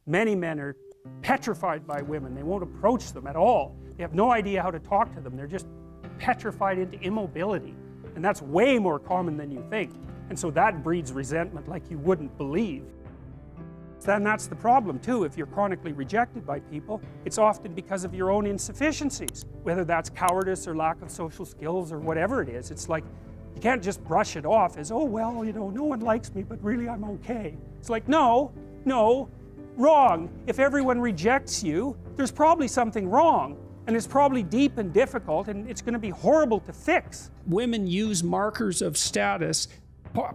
Many men are petrified by women. They won't approach them at all. They have no idea how to talk to them. They're just petrified into immobility. And that's way more common than you think. And so that breeds resentment like you wouldn't believe. Then that's the problem too. If you're chronically rejected by people, it's often because of your own insufficiencies. Whether that's cowardice or lack of social skills or whatever it is. It's like, you can't just brush it off as, oh well, you know, no one likes me, but really I'm okay. It's like, no, wrong. If everyone rejects you, there's probably something wrong. And it's probably deep and difficult, and it's going to be horrible to fix. Women use markers of status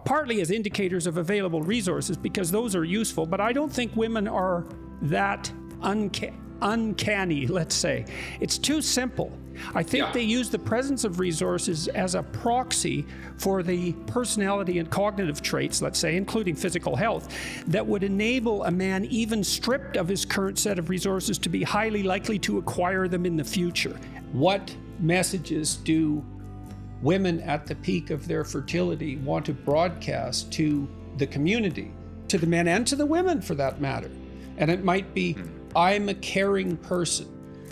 partly as indicators of available resources because those are useful, but I don't think women are that uncanny, let's say. It's too simple. I think they use the presence of resources as a proxy for the personality and cognitive traits, let's say, including physical health, that would enable a man, even stripped of his current set of resources, to be highly likely to acquire them in the future. What messages do women at the peak of their fertility want to broadcast to the community, to the men and to the women for that matter? And it might be, I'm a caring person.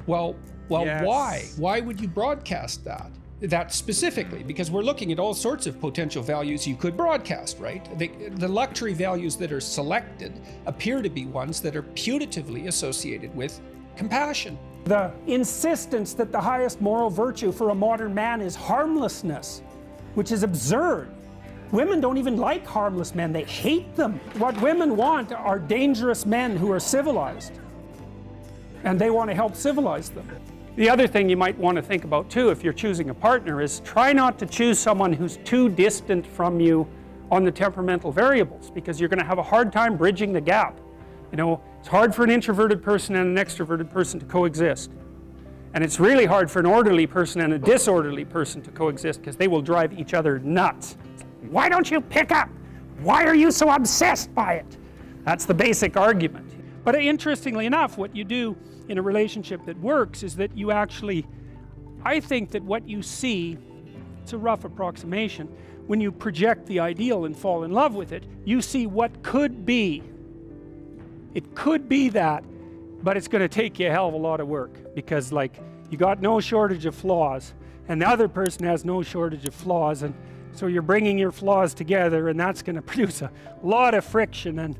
Well, yes. Why? Why would you broadcast that? That specifically, because we're looking at all sorts of potential values you could broadcast, right? The luxury values that are selected appear to be ones that are putatively associated with compassion. The insistence that the highest moral virtue for a modern man is harmlessness, which is absurd. Women don't even like harmless men, they hate them. What women want are dangerous men who are civilized. And they want to help civilize them. The other thing you might want to think about too, if you're choosing a partner, is try not to choose someone who's too distant from you on the temperamental variables, because you're going to have a hard time bridging the gap. You know, it's hard for an introverted person and an extroverted person to coexist. And it's really hard for an orderly person and a disorderly person to coexist, because they will drive each other nuts. Why don't you pick up? Why are you so obsessed by it? That's the basic argument. But interestingly enough, what you do in a relationship that works is that you actually, I think that what you see, it's a rough approximation, when you project the ideal and fall in love with it, you see what could be. It could be that, but it's going to take you a hell of a lot of work, because like, you got no shortage of flaws and the other person has no shortage of flaws, and so you're bringing your flaws together, and that's going to produce a lot of friction, and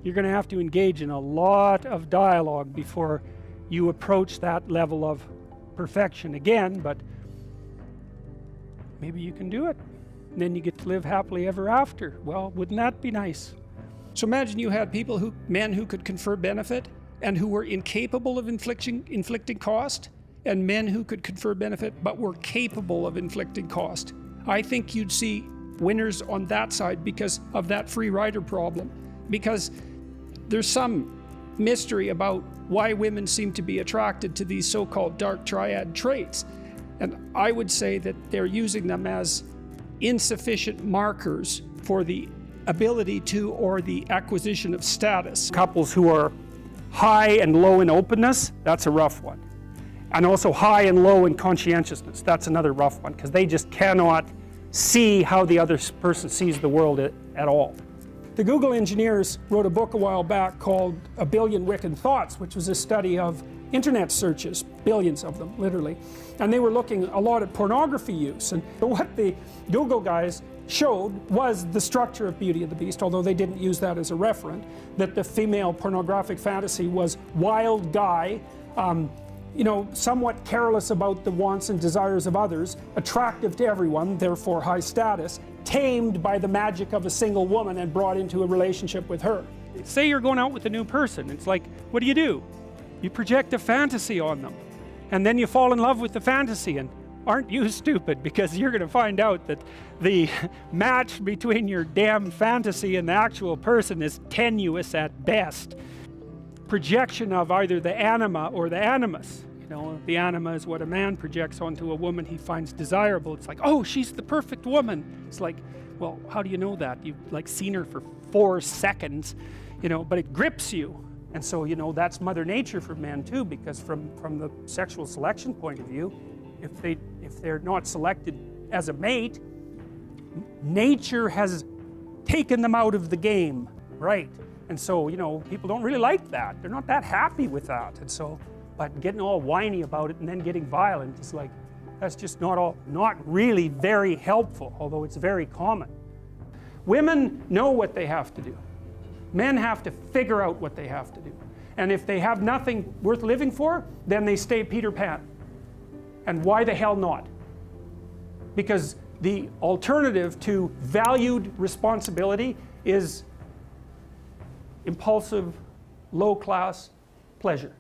you're going to have to engage in a lot of dialogue before you approach that level of perfection again. But maybe you can do it, and then you get to live happily ever after. Well, wouldn't that be nice? So imagine you had men who could confer benefit and who were incapable of inflicting cost, and men who could confer benefit but were capable of inflicting cost. I think you'd see winners on that side because of that free rider problem, because there's some mystery about why women seem to be attracted to these so-called dark triad traits. And I would say that they're using them as insufficient markers for the ability to, or the acquisition of status. Couples who are high and low in openness, that's a rough one. And also high and low in conscientiousness, that's another rough one, because they just cannot see how the other person sees the world at all. The Google engineers wrote a book a while back called A Billion Wicked Thoughts, which was a study of internet searches, billions of them, literally. And they were looking a lot at pornography use. And what the Google guys showed was the structure of Beauty and the Beast, although they didn't use that as a referent, that the female pornographic fantasy was wild guy, you know, somewhat careless about the wants and desires of others, attractive to everyone, therefore high status, tamed by the magic of a single woman and brought into a relationship with her. Say you're going out with a new person, it's like, what do? You project a fantasy on them, and then you fall in love with the fantasy, and aren't you stupid, because you're going to find out that the match between your damn fantasy and the actual person is tenuous at best. Projection of either the anima or the animus. You know, the anima is what a man projects onto a woman he finds desirable. It's like, oh, she's the perfect woman. It's like, well, how do you know that? You've like seen her for 4 seconds, you know, but it grips you. And so, you know, that's Mother Nature for men too, because from the sexual selection point of view, if they're not selected as a mate, nature has taken them out of the game, right? And so, you know, people don't really like that. They're not that happy with that. And so, but getting all whiny about it and then getting violent is like, that's just not really very helpful, although it's very common. Women know what they have to do. Men have to figure out what they have to do. And if they have nothing worth living for, then they stay Peter Pan. And why the hell not? Because the alternative to valued responsibility is impulsive, low-class pleasure.